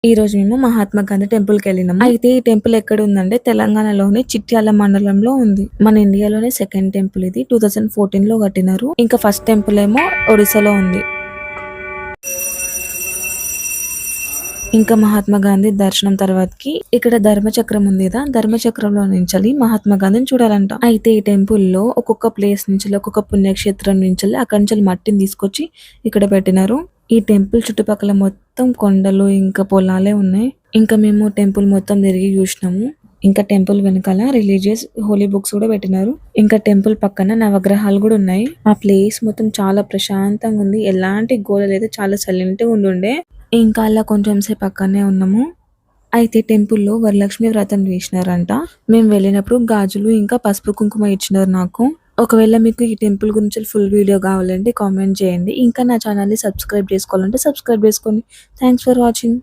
ఈ రోజు మేము మహాత్మా గాంధీ టెంపుల్‌కి వెళ్ళినాము. అయితే ఈ టెంపుల్ ఎక్కడుందంటే తెలంగాణలోని చిట్యాల మండలంలో ఉంది. మన ఇండియాలోనే సెకండ్ టెంపుల్ ఇది. 2014లో కట్టినారు. ఇంకా ఫస్ట్ టెంపుల్ ఏమో ఒడిస్సాలో ఉంది. ఇంకా మహాత్మా గాంధీ దర్శనం తర్వాతకి ఇక్కడ ధర్మచక్రం ఉంది కదా, ధర్మచక్రంలో నుంచెల్లి మహాత్మా గాంధీని చూడాలంట. అయితే ఈ టెంపుల్‌లో ఒక్కొక్క ప్లేస్ నుంచి ఒక్కొక్క పుణ్యక్షేత్రం నుంచెల్లి అక్కడి నుంచి మట్టిని తీసుకొచ్చి ఇక్కడ పెట్టినారు. ఈ టెంపుల్ చుట్టుపక్కల మొత్తం కొండలు ఇంకా పొలాలే ఉన్నాయి. ఇంకా మేము టెంపుల్ మొత్తం తిరిగి చూసినాము. ఇంకా టెంపుల్ వెనకాల రిలీజియస్ హోలీ బుక్స్ కూడా పెట్టినారు. ఇంకా టెంపుల్ పక్కన నవగ్రహాలు కూడా ఉన్నాయి. ఆ ప్లేస్ మొత్తం చాలా ప్రశాంతంగా ఉంది. ఎలాంటి గోల లేదు. చాలా సైలెంట్‌గా ఉండుండే. ఇంకా అలా కొంచెం సేపు అక్కడనే ఉన్నాము. అయితే టెంపుల్‌లో వరలక్ష్మి వ్రతం చేసినారంట. మేము వెళ్ళినప్పుడు గాజులు ఇంకా పసుపు, కుంకుమ ఇచ్చినారు నాకు. ఒకవేళ మీకు ఈ టెంపుల్ గురించి ఫుల్ వీడియో కావాలంటే కామెంట్ చేయండి. ఇంకా నా ఛానల్‌ని సబ్స్క్రైబ్ చేసుకోవాలంటే సబ్స్క్రైబ్ చేసుకోండి. Thanks for watching.